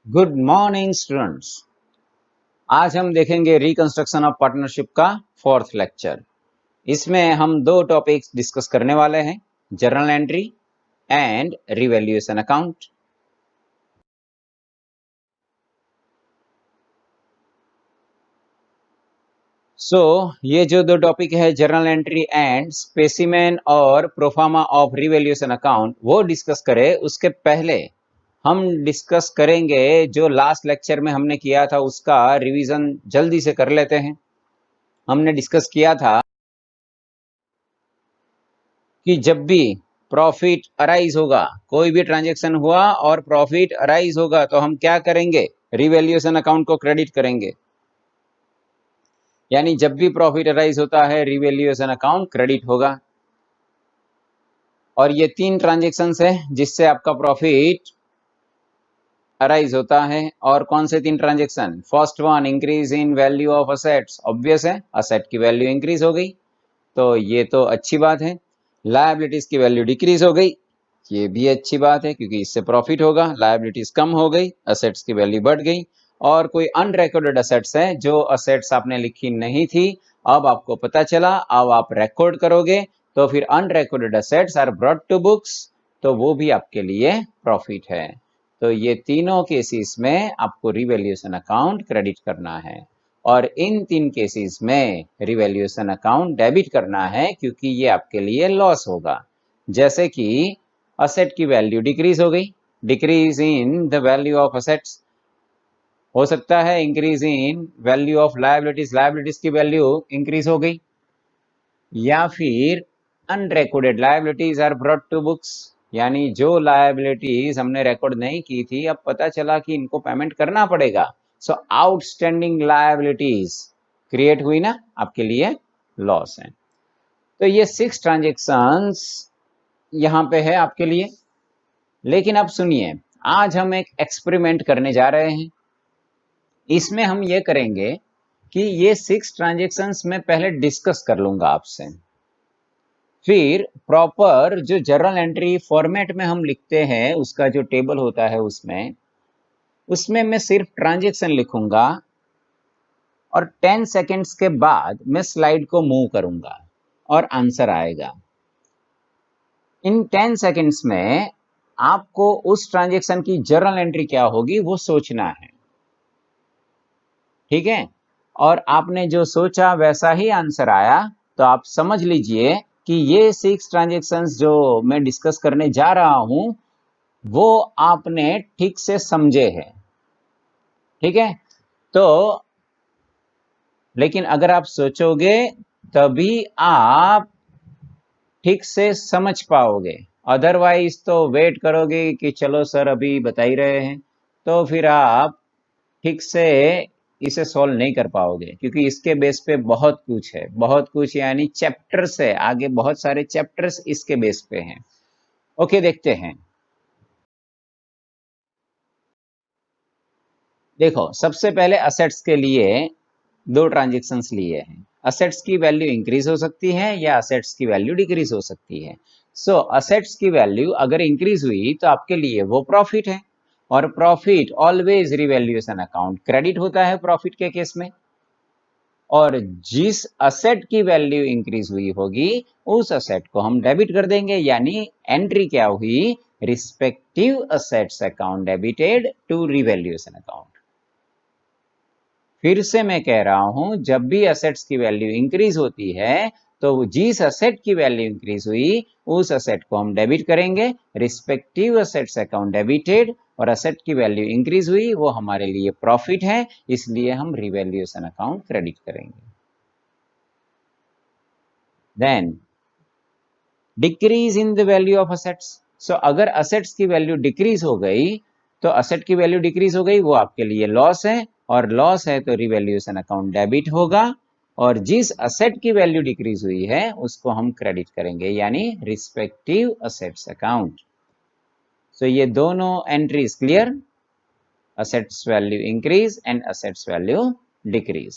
Good morning students. आज हम देखेंगे रिकंस्ट्रक्शन ऑफ पार्टनरशिप का फोर्थ लेक्चर। इसमें हम दो टॉपिक्स डिस्कस करने वाले हैं, journal entry and revaluation account. ये जो दो टॉपिक है, जर्नल एंट्री एंड स्पेसिमेन और प्रोफार्मा ऑफ रिवैल्यूएशन अकाउंट, वो डिस्कस करें उसके पहले हम डिस्कस करेंगे जो लास्ट लेक्चर में हमने किया था उसका रिवीजन जल्दी से कर लेते हैं। हमने डिस्कस किया था कि जब भी प्रॉफिट अराइज होगा, कोई भी ट्रांजैक्शन हुआ और प्रॉफिट अराइज होगा तो हम क्या करेंगे, रिवैल्यूएशन अकाउंट को क्रेडिट करेंगे। यानी जब भी प्रॉफिट अराइज होता है रिवैल्यूएशन अकाउंट क्रेडिट होगा। और ये तीन ट्रांजैक्शंस है जिससे आपका प्रॉफिट अराइज होता है। और कौन से तीन transaction? First one, increase in value of assets. Obvious है, असेट की वैल्यू इंक्रीज हो गई तो ये तो अच्छी बात है। लायबिलिटीज की वैल्यू डिक्रीज हो गई, ये भी अच्छी बात है क्योंकि इससे प्रॉफिट होगा। लायबिलिटीज कम हो गई, असेट्स की वैल्यू बढ़ गई। और कोई अनरिकॉर्डेड असेट्स है, जो असेट्स आपने लिखी नहीं थी, अब आपको पता चला, अब आप रिकॉर्ड करोगे तो फिर unrecorded assets are brought to books, तो वो भी आपके लिए प्रॉफिट है। तो ये तीनों केसेस में आपको रिवैल्यूएशन अकाउंट क्रेडिट करना है और इन तीन केसेस में रिवैल्यूएशन अकाउंट डेबिट करना है क्योंकि ये आपके लिए लॉस होगा। जैसे कि असेट की वैल्यू डिक्रीज हो गई, decrease in the value of assets. हो सकता है increase in value of liabilities, liabilities की वैल्यू इंक्रीज हो गई। या फिर unrecorded liabilities are brought to books, यानी जो लायबिलिटीज हमने रिकॉर्ड नहीं की थी अब पता चला कि इनको पेमेंट करना पड़ेगा। सो आउटस्टैंडिंग लायबिलिटीज क्रिएट हुई ना, आपके लिए लॉस है। तो ये 6 ट्रांजेक्शंस यहाँ पे है आपके लिए। लेकिन अब सुनिए, आज हम एक एक्सपेरिमेंट करने जा रहे हैं। इसमें हम ये करेंगे कि ये 6 ट्रांजेक्शंस मैं पहले डिस्कस कर लूंगा आपसे, फिर प्रॉपर जो जर्नल एंट्री फॉर्मेट में हम लिखते हैं उसका जो टेबल होता है उसमें उसमें मैं सिर्फ ट्रांजैक्शन लिखूंगा और 10 सेकेंड्स के बाद मैं स्लाइड को मूव करूंगा और आंसर आएगा। इन 10 सेकेंड्स में आपको उस ट्रांजैक्शन की जर्नल एंट्री क्या होगी वो सोचना है, ठीक है? और आपने जो सोचा वैसा ही आंसर आया तो आप समझ लीजिए कि ये 6 ट्रांजैक्शंस जो मैं डिस्कस करने जा रहा हूं वो आपने ठीक से समझे हैं, ठीक है? तो लेकिन अगर आप सोचोगे तभी आप ठीक से समझ पाओगे, अदरवाइज तो वेट करोगे कि चलो सर अभी बता ही रहे हैं, तो फिर आप ठीक से इसे सॉल्व नहीं कर पाओगे क्योंकि इसके बेस पे बहुत कुछ है, बहुत कुछ यानी चैप्टर्स है, आगे बहुत सारे चैप्टर्स इसके बेस पे हैं। ओके, देखते हैं। देखो, सबसे पहले असेट्स के लिए दो ट्रांजेक्शन्स लिए हैं। असेट्स की वैल्यू इंक्रीज हो सकती है या असेट्स की वैल्यू डिक्रीज हो सकती है। असेट्स की वैल्यू अगर इंक्रीज हुई तो आपके लिए वो प्रॉफिट है, और profit always revaluation account credit होता है प्रॉफिट के केस में। और जिस असेट की वैल्यू इंक्रीज हुई होगी उस असेट को हम डेबिट कर देंगे, यानी एंट्री क्या हुई, respective assets account debited to revaluation account. फिर से मैं कह रहा हूं, जब भी असेट्स की वैल्यू इंक्रीज होती है तो जिस असेट की वैल्यू इंक्रीज हुई उस असेट को हम डेबिट करेंगे, रिस्पेक्टिव असेट्स अकाउंट डेबिटेड। और असेट की वैल्यू इंक्रीज हुई वो हमारे लिए प्रॉफिट है, इसलिए हम रिवैल्यूएशन अकाउंट क्रेडिट करेंगे। Then decrease in the value of assets. अगर असेट्स की वैल्यू डिक्रीज हो गई तो असेट की वैल्यू डिक्रीज हो गई वो आपके लिए लॉस है, और लॉस है तो रिवैल्यूएशन अकाउंट डेबिट होगा। और जिस असेट की वैल्यू डिक्रीज हुई है उसको हम क्रेडिट करेंगे, यानी रिस्पेक्टिव असेट्स अकाउंट। ये दोनों entries clear, assets value increase and assets value decrease.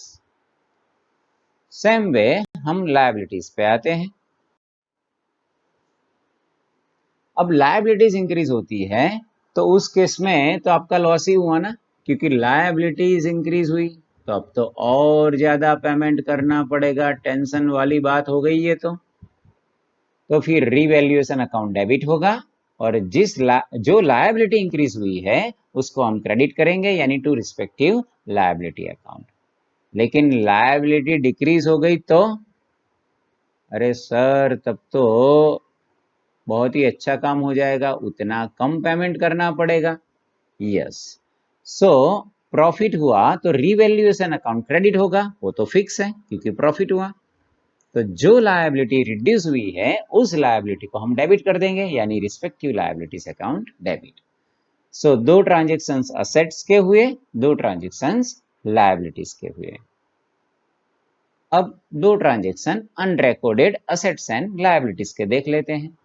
Same way हम लायबिलिटीज पे आते हैं। अब लायबिलिटीज इंक्रीज होती है तो उस केस में तो आपका लॉस ही हुआ ना, क्योंकि लायबिलिटीज इंक्रीज हुई तो अब तो और ज्यादा पेमेंट करना पड़ेगा, टेंशन वाली बात हो गई ये तो फिर रिवैल्यूएशन अकाउंट डेबिट होगा और जो लायबिलिटी इंक्रीज हुई है उसको हम क्रेडिट करेंगे यानी टू रिस्पेक्टिव लायबिलिटी अकाउंट। लेकिन लायबिलिटी डिक्रीज हो गई तो अरे सर तब तो बहुत ही अच्छा काम हो जाएगा, उतना कम पेमेंट करना पड़ेगा। यस, सो प्रॉफिट हुआ तो रिवैल्यूएशन अकाउंट क्रेडिट होगा, वो तो फिक्स है क्योंकि प्रॉफिट हुआ। तो जो लायबिलिटी रिड्यूस हुई है उस लायबिलिटी को हम डेबिट कर देंगे यानी रिस्पेक्टिव लायबिलिटीज अकाउंट डेबिट। सो दो ट्रांजेक्शंस असेट्स के हुए, दो ट्रांजेक्शंस लायबिलिटीज के हुए। अब दो transaction unrecorded assets and liabilities के देख लेते हैं।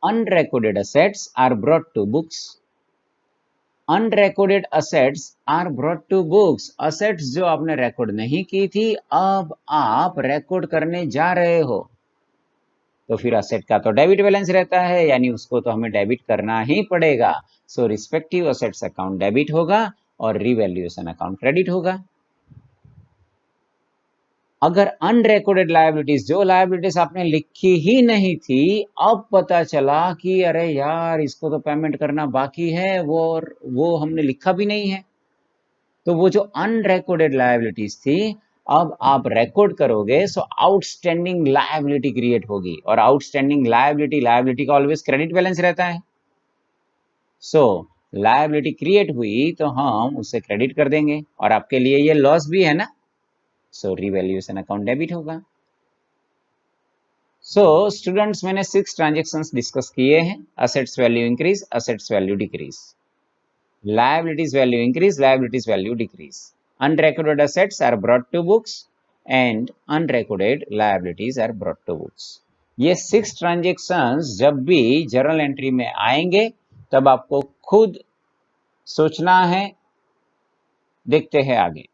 Unrecorded assets are brought to books. Unrecorded assets are brought to books. Assets जो आपने रिकॉर्ड नहीं की थी अब आप रिकॉर्ड करने जा रहे हो तो फिर असेट का तो डेबिट बैलेंस रहता है यानी उसको तो हमें डेबिट करना ही पड़ेगा। सो रिस्पेक्टिव असेट्स अकाउंट डेबिट होगा और रिवैल्यूएशन अकाउंट क्रेडिट होगा। अगर अनरिकॉर्डेड लायबिलिटीज, जो लायबिलिटीज आपने लिखी ही नहीं थी, अब पता चला कि अरे यार इसको तो पेमेंट करना बाकी है वो हमने लिखा भी नहीं है, तो वो जो अनरिकॉर्डेड लायबिलिटीज थी अब आप रिकॉर्ड करोगे सो आउटस्टैंडिंग लायबिलिटी क्रिएट होगी और आउटस्टैंडिंग लायबिलिटी का ऑलवेज क्रेडिट बैलेंस रहता है। सो लायबिलिटी क्रिएट हुई तो हम उसे क्रेडिट कर देंगे और आपके लिए ये लॉस भी है ना, सो रिवैल्यूएशन अकाउंट डेबिट होगा। सो स्टूडेंट्स मैंने 6 ट्रांजेक्शंस डिस्कस किए हैं। Assets value increase, assets value decrease, liabilities value increase, liabilities value decrease, unrecorded assets are brought to books and unrecorded liabilities are brought to books। ये 6 transactions जब भी journal entry में आएंगे तब आपको खुद सोचना है। देखते हैं आगे।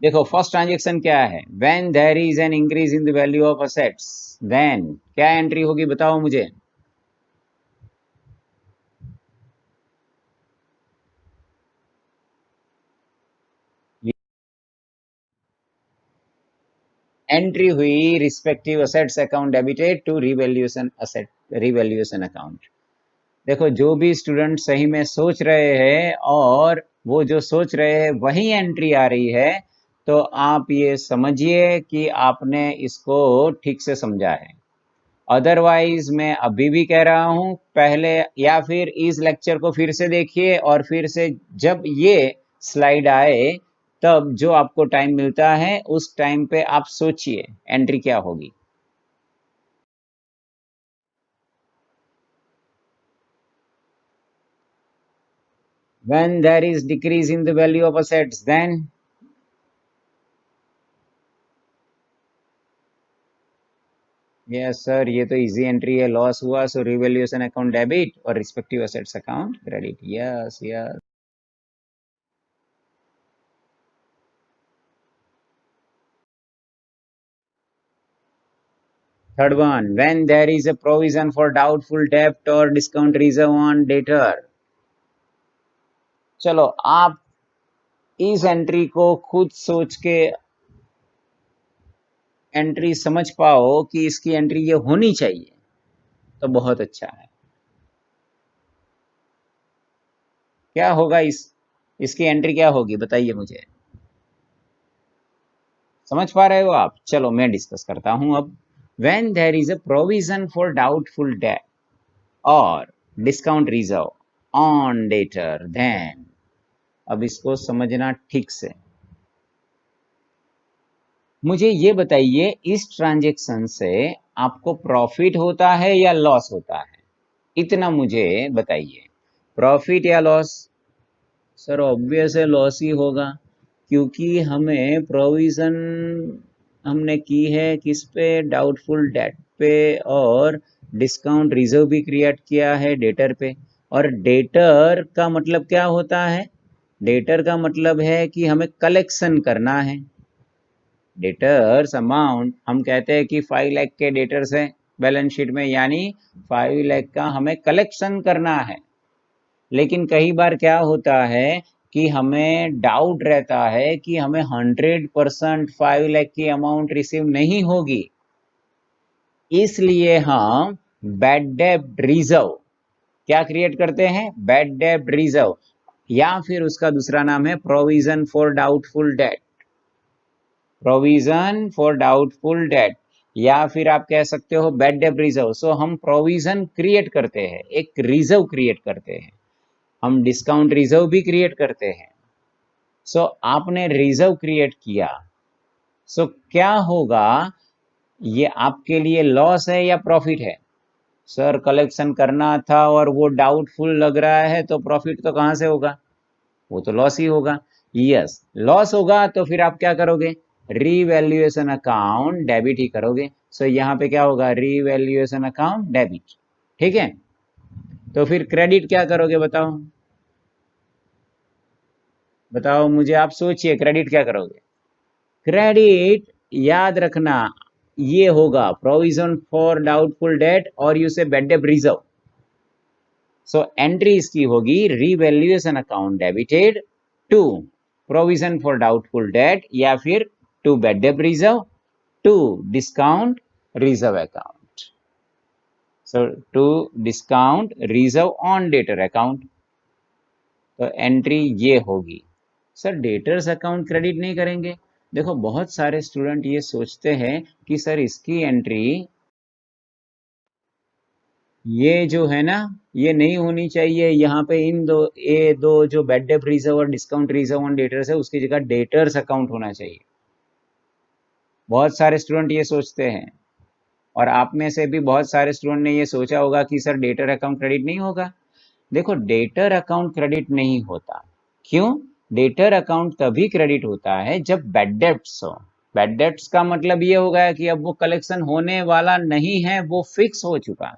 देखो फर्स्ट ट्रांजेक्शन क्या है, when there is an increase in the value of assets then क्या एंट्री होगी बताओ मुझे। एंट्री हुई respective assets account debited to revaluation account. देखो जो भी स्टूडेंट सही में सोच रहे हैं और वो जो सोच रहे हैं वही एंट्री आ रही है तो आप ये समझिए कि आपने इसको ठीक से समझा है। अदरवाइज मैं अभी भी कह रहा हूं पहले या फिर इस लेक्चर को फिर से देखिए और फिर से जब ये स्लाइड आए तब जो आपको टाइम मिलता है उस टाइम पे आप सोचिए एंट्री क्या होगी। When there is decrease in the value of assets then yes sir ये तो इजी एंट्री है, लॉस हुआ सो रिवैल्यूएशन अकाउंट डेबिट और respective assets account credit. Yes yes. Third one, when there is a provision for doubtful डेब्ट और discount reserve on debtor. चलो आप इस एंट्री को खुद सोच के एंट्री समझ पाओ कि इसकी एंट्री ये होनी चाहिए तो बहुत अच्छा है। क्या होगा इसकी एंट्री क्या होगी बताइए मुझे, समझ पा रहे हो आप? चलो मैं डिस्कस करता हूं अब। When there is a provision for doubtful debt और discount reserve on debtor then, अब इसको समझना ठीक से। मुझे ये बताइए इस ट्रांजेक्शन से आपको प्रॉफिट होता है या लॉस होता है, इतना मुझे बताइए। प्रॉफिट या लॉस? सर ऑब्वियस है लॉस ही होगा क्योंकि हमें प्रोविजन हमने की है किस पे, डाउटफुल डेट पे और डिस्काउंट रिजर्व भी क्रिएट किया है डेटर पे। और डेटर का मतलब क्या होता है, डेटर का मतलब है कि हमें कलेक्शन करना है। डेटर्स अमाउंट हम कहते हैं कि 5 लाख के डेटर्स हैं बैलेंस शीट में, यानी 5 लाख का हमें कलेक्शन करना है। लेकिन कई बार क्या होता है कि हमें डाउट रहता है कि हमें 100% 5 लाख की अमाउंट रिसीव नहीं होगी, इसलिए हम बैड डेब्ट रिजर्व क्या क्रिएट करते हैं, बैड डेब्ट रिजर्व, या फिर उसका दूसरा नाम है provision for doubtful date, provision for doubtful debt, या फिर आप कह सकते हो बैड डेब्ट रिजर्व। सो हम प्रोविजन क्रिएट करते हैं, एक रिजर्व क्रिएट करते हैं, हम डिस्काउंट रिजर्व भी क्रिएट करते हैं। सो आपने रिजर्व क्रिएट किया, सो क्या होगा, ये आपके लिए लॉस है या प्रॉफिट है? सर कलेक्शन करना था और वो डाउटफुल लग रहा है, तो प्रॉफिट तो कहाँ से होगा, वो तो लॉस ही होगा। यस, लॉस होगा तो फिर आप क्या करोगे, रीवैल्यूएशन अकाउंट डेबिट ही करोगे। सो यहाँ पे क्या होगा, रीवैल्यूएशन अकाउंट डेबिट, ठीक है। तो फिर क्रेडिट क्या करोगे, बताओ बताओ मुझे, आप सोचिए क्रेडिट क्या करोगे। क्रेडिट याद रखना ये होगा प्रोविजन फॉर डाउटफुल डेट और you say bad debt reserve. So entry इसकी होगी revaluation account debited to provision for doubtful debt, या फिर to bad debt reserve, to discount reserve account. So to discount reserve on debtor account, तो entry ये होगी। Sir debtors account credit नहीं करेंगे, देखो बहुत सारे स्टूडेंट ये सोचते हैं कि सर इसकी एंट्री ये जो है ना, ये नहीं होनी चाहिए, यहाँ पे इन दो, ये दो जो बैड डेट रिजर्व और डिस्काउंट रिजर्व ऑन डेटर्स है उसकी जगह डेटर्स अकाउंट होना चाहिए। बहुत सारे स्टूडेंट ये सोचते हैं, और आप में से भी बहुत सारे स्टूडेंट ने ये सोचा होगा कि सर डेटर अकाउंट क्रेडिट नहीं होगा। देखो डेटर अकाउंट क्रेडिट नहीं होता, क्यों? डेटर अकाउंट तभी क्रेडिट होता है जब बैड डेब्ट्स हो। बैड डेब्ट्स का मतलब ये होगा कि अब वो कलेक्शन होने वाला नहीं है, वो फिक्स हो चुका।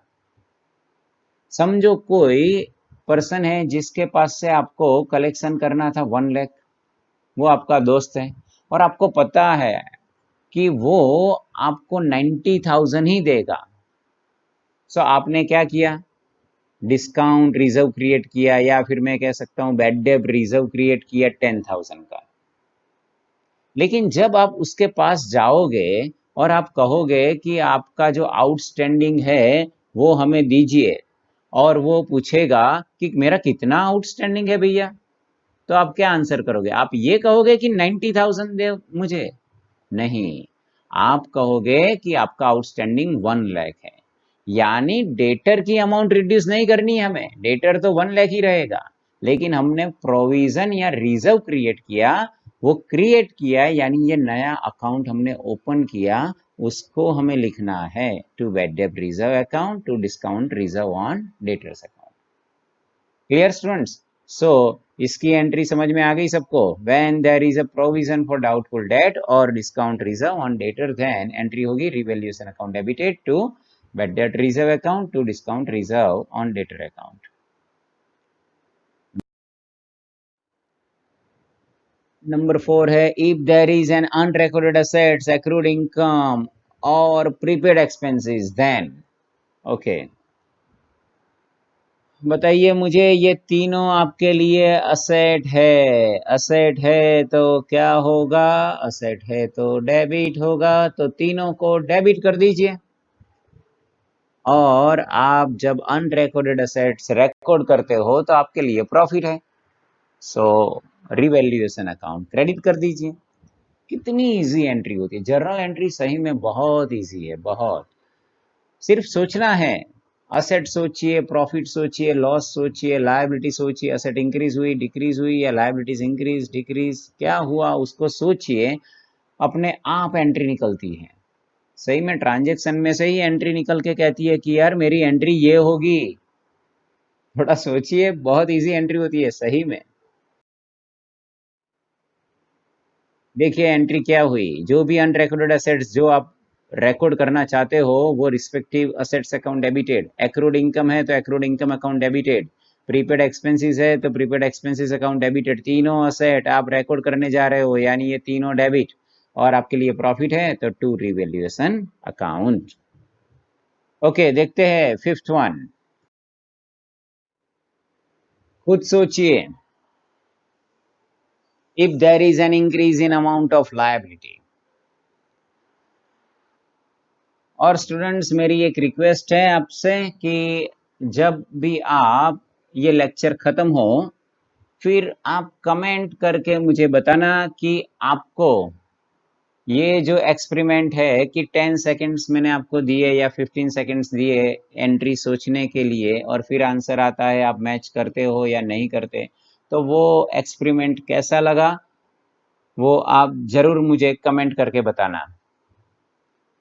समझो कोई पर्सन है जिसके पास से आपको कलेक्शन करना था 1 लाख, वो आपका दोस्त है और आपको पता है कि वो आपको 90,000 ही देगा। सो आपने क्या किया, डिस्काउंट रिजर्व क्रिएट किया, या फिर मैं कह सकता हूँ बैड डेब्ट रिजर्व क्रिएट किया 10,000 का। लेकिन जब आप उसके पास जाओगे और आप कहोगे कि आपका जो आउटस्टैंडिंग है वो हमें दीजिए, और वो पूछेगा कि मेरा कितना आउटस्टैंडिंग है भैया, तो आप क्या आंसर करोगे? आप ये कहोगे कि 90,000 दे मुझे? नहीं, आप कहोगे कि आपका आउटस्टैंडिंग 1 लाख है, यानी डेटर की अमाउंट रिड्यूस नहीं करनी है हमें, डेटर तो 1 लाख ही रहेगा, लेकिन हमने प्रोविजन या रिजर्व क्रिएट किया, वो क्रिएट किया यानी ये नया अकाउंट हमने ओपन किया, उसको हमें लिखना है टू बैड डेब्ट reserve account to discount reserve on debtors account. Clear students? So इसकी एंट्री समझ में आ गई सबको? When there is a provision for doubtful debt और discount reserve on debtor, then entry होगी revaluation account debited to bad debt reserve account to discount reserve on debtor account. Number 4 है if there is an unrecorded assets, accrued income और prepaid expenses, then okay बताइए मुझे, ये तीनों आपके लिए asset है, असेट है तो क्या होगा, असेट है तो डेबिट होगा, तो तीनों को डेबिट कर दीजिए। और आप जब अनरिकॉर्डेड असेट्स रिकॉर्ड करते हो तो आपके लिए प्रॉफिट है, सो रिवैल्यूएशन अकाउंट क्रेडिट कर दीजिए। कितनी इजी एंट्री होती है, जर्नल एंट्री सही में बहुत इजी है, बहुत। सिर्फ सोचना है, असेट सोचिए, प्रॉफिट सोचिए, लॉस सोचिए, लायबिलिटी सोचिए, असेट इंक्रीज हुई डिक्रीज हुई या लायबिलिटीज इंक्रीज डिक्रीज क्या हुआ उसको सोचिए, अपने आप एंट्री निकलती है। सही में ट्रांजेक्शन में से ही एंट्री निकल के कहती है कि यार मेरी एंट्री ये होगी। थोड़ा सोचिए, बहुत इजी एंट्री होती है सही में। देखिए एंट्री क्या हुई, जो भी अनरिकॉर्डेड असेट्स जो आप रिकॉर्ड करना चाहते हो वो respective assets account debited, accrued income है तो accrued income account debited, prepaid expenses है तो प्रीपेड एक्सपेंसेस अकाउंट डेबिटेड, तीनों असेट आप रिकॉर्ड करने जा रहे हो यानी ये तीनों डेबिट, और आपके लिए प्रॉफिट है तो टू रिवैल्यूएशन अकाउंट। ओके, देखते हैं फिफ्थ वन। खुद सोचिए, if there is an increase in amount of liability. और स्टूडेंट्स, मेरी एक रिक्वेस्ट है आपसे कि जब भी आप ये लेक्चर खत्म हो, फिर आप कमेंट करके मुझे बताना कि आपको ये जो एक्सपेरिमेंट है कि 10 सेकंड्स मैंने आपको दिए या 15 सेकंड्स दिए एंट्री सोचने के लिए, और फिर आंसर आता है, आप मैच करते हो या नहीं करते, तो वो एक्सपेरिमेंट कैसा लगा वो आप जरूर मुझे कमेंट करके बताना।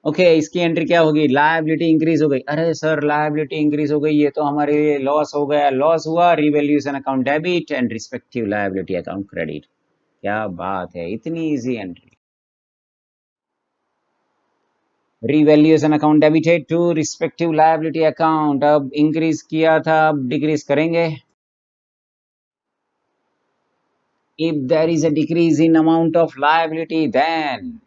ओके, इसकी एंट्री क्या होगी? लायबिलिटी इंक्रीज हो गई। अरे सर, लायबिलिटी इंक्रीज हो गई, ये तो हमारे लिए लॉस हो गया। लॉस हुआ, revaluation account debit and respective liability account credit. क्या बात है, इतनी easy entry. Revaluation account debited to respective liability account. अब इंक्रीज किया था, अब डिक्रीज करेंगे। If there is a decrease in amount of liability then.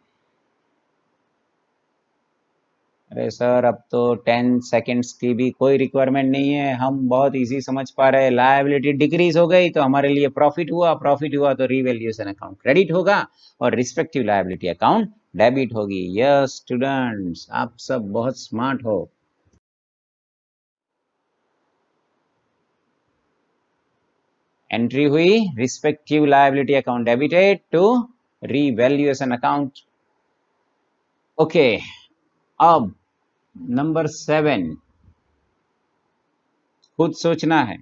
अरे सर, अब तो 10 सेकंड्स की भी कोई रिक्वायरमेंट नहीं है, हम बहुत इजी समझ पा रहे हैं। लायबिलिटी डिक्रीज हो गई तो हमारे लिए प्रॉफिट हुआ, प्रॉफिट हुआ तो रिवैल्यूएशन अकाउंट क्रेडिट होगा और रिस्पेक्टिव लायबिलिटी अकाउंट डेबिट होगी। यस स्टूडेंट्स, आप सब बहुत स्मार्ट हो। एंट्री हुई, respective liability account debited to revaluation account. Okay, अब नंबर 7, खुद सोचना है।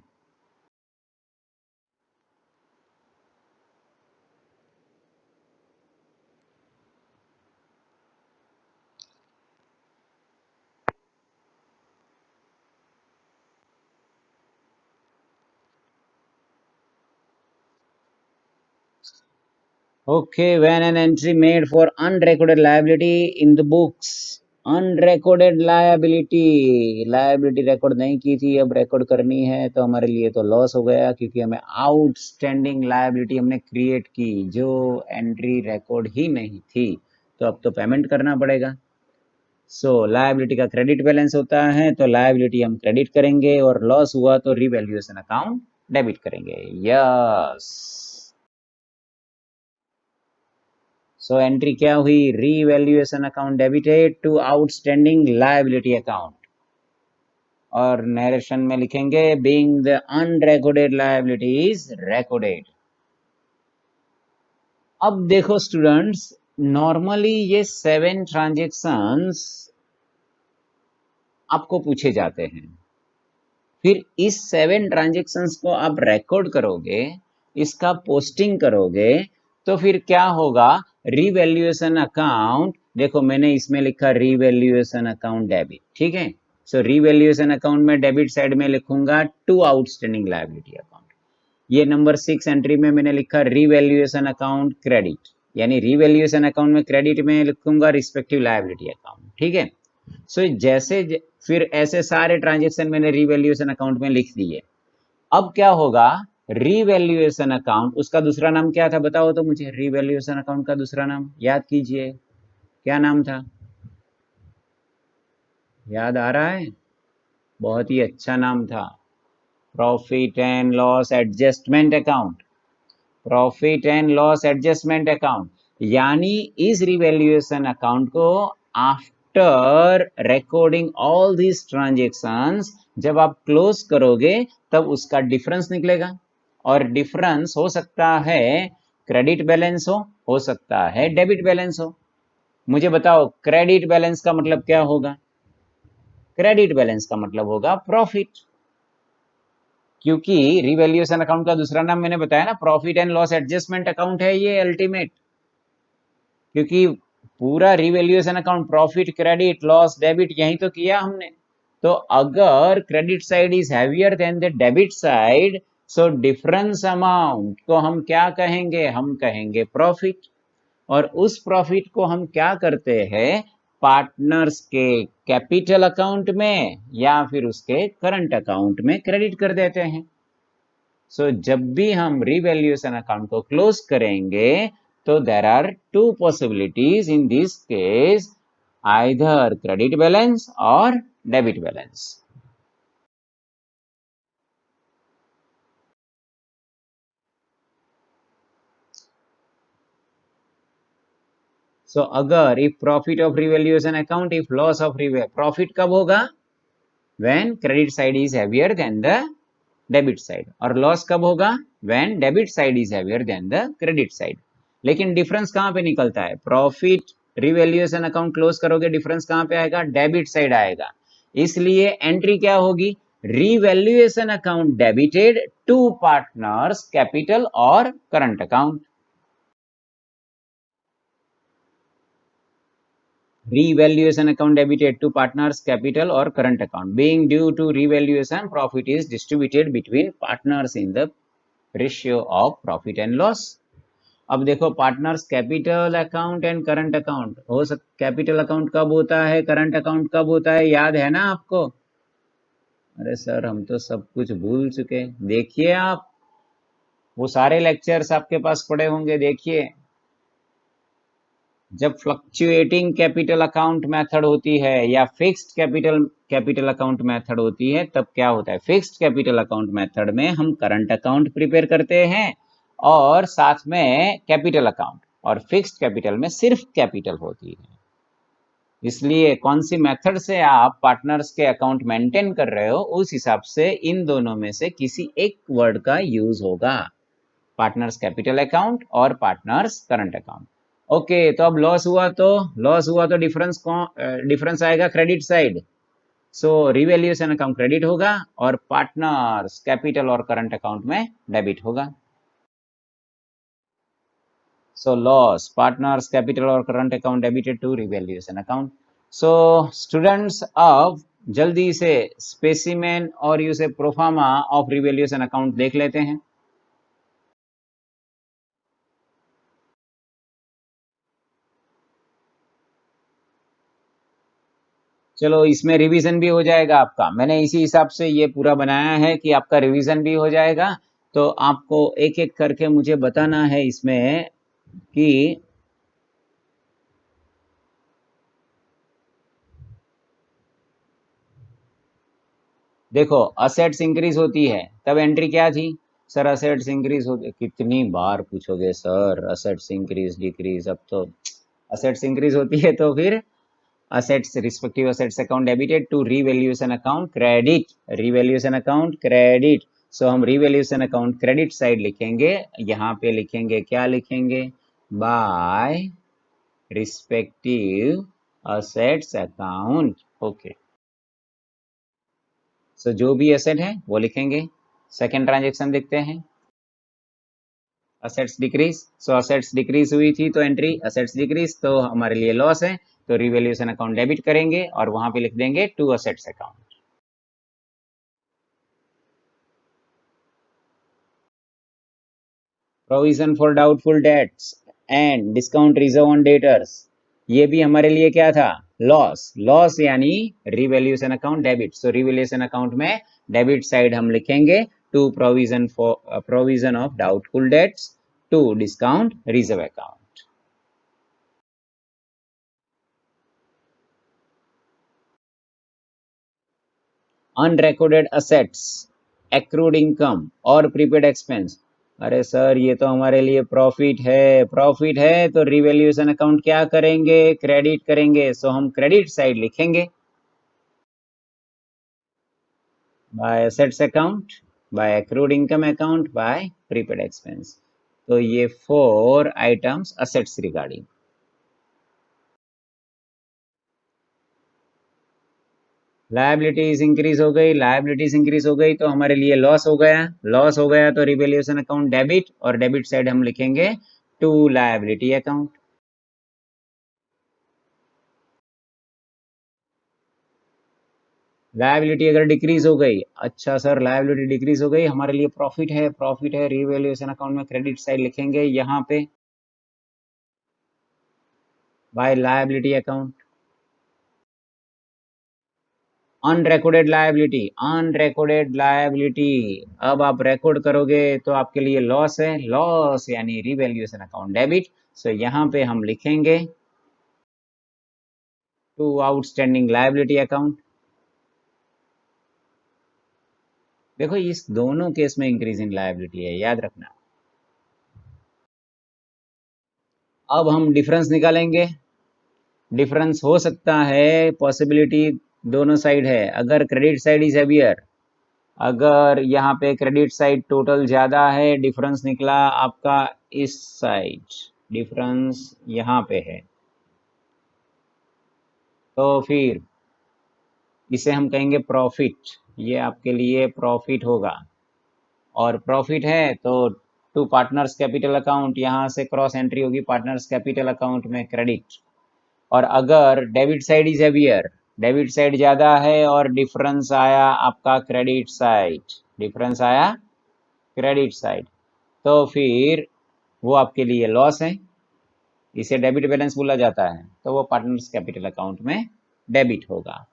Okay, when an entry made for unrecorded liability in the books, unrecorded liability record नहीं की थी, अब record करनी है, तो हमारे लिए तो loss हो गया, क्योंकि हमें outstanding liability हमने create की जो entry record ही नहीं थी, तो अब तो payment करना पड़ेगा। So liability का credit balance होता है, तो liability हम credit करेंगे, और loss हुआ तो revaluation account debit करेंगे। Yes. सो एंट्री क्या हुई? Revaluation account debited to outstanding liability account, और नरेशन में लिखेंगे being the unrecorded liability is recorded. अब देखो स्टूडेंट्स, नॉर्मली ये 7 ट्रांजेक्शंस आपको पूछे जाते हैं, फिर इस 7 ट्रांजेक्शंस को आप रिकॉर्ड करोगे, इसका पोस्टिंग करोगे, तो फिर क्या होगा? रीवैल्यूएशन अकाउंट, देखो मैंने इसमें लिखा रीवैल्यूएशन अकाउंट डेबिट, ठीक है। सो रीवैल्यूएशन अकाउंट में डेबिट साइड में लिखूंगा टू आउटस्टैंडिंग लायबिलिटी अकाउंट। ये नंबर 6 एंट्री में मैंने लिखा रीवैल्यूएशन अकाउंट क्रेडिट, यानी रीवैल्यूएशन अकाउंट में क्रेडिट में लिखूंगा रिस्पेक्टिव लायबिलिटी अकाउंट, ठीक है। सो फिर ऐसे सारे ट्रांजेक्शन मैंने रीवैल्यूएशन अकाउंट में लिख दिए। अब क्या होगा? रीवैल्यूएशन अकाउंट, उसका दूसरा नाम क्या था बताओ तो मुझे। रीवैल्यूएशन अकाउंट का दूसरा नाम याद कीजिए, क्या नाम था? याद आ रहा है? बहुत ही अच्छा नाम था, profit and loss adjustment account. Profit and loss adjustment account, यानी इस रिवैल्यूएशन अकाउंट को after recording all this transactions जब आप क्लोज करोगे तब उसका डिफरेंस निकलेगा, और डिफरेंस हो सकता है क्रेडिट बैलेंस हो सकता है डेबिट बैलेंस हो। मुझे बताओ, क्रेडिट बैलेंस का मतलब क्या होगा? क्रेडिट बैलेंस का मतलब होगा प्रॉफिट, क्योंकि रिवैल्यूएशन अकाउंट का दूसरा नाम मैंने बताया ना, profit and loss adjustment account है ये अल्टीमेट, क्योंकि पूरा revaluation account profit credit loss debit यही तो किया हमने। तो अगर credit side is heavier than the debit side, so difference amount को हम क्या कहेंगे? हम कहेंगे प्रॉफिट। और उस प्रॉफिट को हम क्या करते हैं? पार्टनर्स के कैपिटल अकाउंट में या फिर उसके करंट अकाउंट में क्रेडिट कर देते हैं। सो जब भी हम रिवैल्यूएशन अकाउंट को क्लोज करेंगे तो there are 2 possibilities in this case. Either credit balance और डेबिट बैलेंस। सो अगर if profit of revaluation account, if loss of profit कब होगा? When credit side is heavier than the debit side, और loss कब होगा? When debit side is heavier than the credit side. लेकिन difference कहां पे निकलता है? प्रॉफिट रिवैल्यूएशन अकाउंट क्लोज करोगे, डिफरेंस कहां पे आएगा? डेबिट साइड आएगा। इसलिए एंट्री क्या होगी? Revaluation account debited to partners capital और current account. Revaluation account debited to partners capital or current account. Being due to revaluation, profit is distributed between partners in the ratio of profit and loss. अब देखो, partners capital account and current account हो capital account कब होता है, current account कब होता है, याद है ना आपको? अरे सर, हम तो सब कुछ भूल चुके। देखिए आप, वो सारे लेक्चर्स आपके पास पड़े होंगे, देखिए। जब फ्लक्चुएटिंग कैपिटल अकाउंट मेथड होती है या फिक्स्ड कैपिटल अकाउंट मेथड होती है, तब क्या होता है? फिक्स्ड कैपिटल अकाउंट मेथड में हम करंट अकाउंट प्रिपेयर करते हैं और साथ में कैपिटल अकाउंट, और फिक्स्ड कैपिटल में सिर्फ कैपिटल होती है। इसलिए कौन सी मेथड से आप पार्टनर्स के अकाउंट मेंटेन कर रहे हो, उस हिसाब से इन दोनों में से किसी एक वर्ड का यूज होगा, पार्टनर्स कैपिटल अकाउंट और पार्टनर्स करंट अकाउंट। ओके, तो अब लॉस हुआ तो डिफरेंस आएगा credit side. So revaluation account credit होगा और पार्टनर्स कैपिटल और करंट अकाउंट में डेबिट होगा। सो लॉस, पार्टनर्स कैपिटल और current account debited to revaluation account. So students, अब जल्दी से स्पेसिमेन और यूसे प्रोफार्मा ऑफ रिवैल्यूएशन अकाउंट देख लेते हैं। चलो, इसमें रिवीजन भी हो जाएगा आपका। मैंने इसी हिसाब से ये पूरा बनाया है कि आपका रिवीजन भी हो जाएगा। तो आपको एक एक करके मुझे बताना है इसमें कि देखो, असेट्स इंक्रीज होती है तब एंट्री क्या थी? सर असेट्स इंक्रीज होती, कितनी बार पूछोगे सर असेट्स इंक्रीज डिक्रीज? अब तो असेट्स इंक्रीज होती है तो फिर assets, respective assets account debited to revaluation account credit, revaluation account credit। सो हम revaluation account credit साइड लिखेंगे, यहाँ पे लिखेंगे, क्या लिखेंगे? By respective assets account। Okay, so जो भी एसेट है वो लिखेंगे। सेकेंड ट्रांजेक्शन देखते हैं, असेट्स डिक्रीज। सो असेट्स डिक्रीज हुई थी तो एंट्री असेट्स डिक्रीज, तो हमारे लिए लॉस है, तो रिवैल्यूएशन अकाउंट डेबिट करेंगे और वहां पे लिख देंगे to assets account. Provision for doubtful debts and discount reserve on debtors, ये भी हमारे लिए क्या था? लॉस यानी revaluation account debit. So revaluation account में डेबिट साइड हम लिखेंगे to provision of doubtful debts to discount reserve account. Unrecorded assets, accrued income और प्रीपेड एक्सपेंस। अरे सर, ये तो हमारे लिए प्रॉफिट है तो रिवैल्यूएशन अकाउंट क्या करेंगे? क्रेडिट करेंगे। सो हम क्रेडिट साइड लिखेंगे by assets account, by accrued income account, by prepaid expense. तो ये 4 items assets regarding. Liabilities increase हो गई तो हमारे लिए लॉस हो गया तो रिवैल्यूएशन अकाउंट डेबिट, और डेबिट साइड हम लिखेंगे टू लायबिलिटी अकाउंट। लायबिलिटी अगर डिक्रीज हो गई, अच्छा सर लायबिलिटी डिक्रीज हो गई, हमारे लिए प्रॉफिट है, रिवैल्यूएशन अकाउंट में क्रेडिट साइड लिखेंगे यहाँ पे by liability account. Unrecorded liability, अब आप रिकॉर्ड करोगे तो आपके लिए लॉस यानी रिवैल्यूएशन अकाउंट डेबिट। सो यहाँ पे हम लिखेंगे टू आउटस्टैंडिंग लायबिलिटी अकाउंट। देखो इस दोनों केस में इंक्रीज इन लायबिलिटी है, याद रखना। अब हम डिफरेंस निकालेंगे। डिफरेंस हो सकता है, पॉसिबिलिटी दोनों साइड है। अगर क्रेडिट साइड इज हेवियर, अगर यहाँ पे क्रेडिट साइड टोटल ज़्यादा है, डिफरेंस निकला आपका इस साइड, डिफरेंस यहाँ पे है, तो फिर इसे हम कहेंगे प्रॉफिट। ये आपके लिए प्रॉफिट होगा, और प्रॉफिट है तो टू पार्टनर्स कैपिटल अकाउंट, यहाँ से क्रॉस एंट्री होगी पार्टनर्स कैपिटल अकाउंट में क्रेडिट। और अगर debit side is heavier, debit side ज़्यादा है और डिफरेंस आया आपका क्रेडिट साइड, डिफरेंस आया क्रेडिट साइड, तो फिर वो आपके लिए लॉस है, इसे डेबिट बैलेंस बोला जाता है, तो वो पार्टनर्स कैपिटल अकाउंट में डेबिट होगा।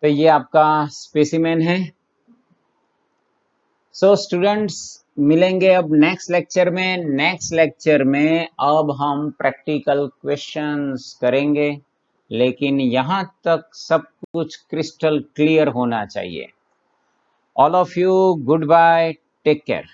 तो ये आपका स्पेसिमेन है। सो स्टूडेंट्स, मिलेंगे अब नेक्स्ट लेक्चर में। नेक्स्ट लेक्चर में अब हम प्रैक्टिकल क्वेश्चंस करेंगे, लेकिन यहाँ तक सब कुछ क्रिस्टल क्लियर होना चाहिए। All of you goodbye, take care.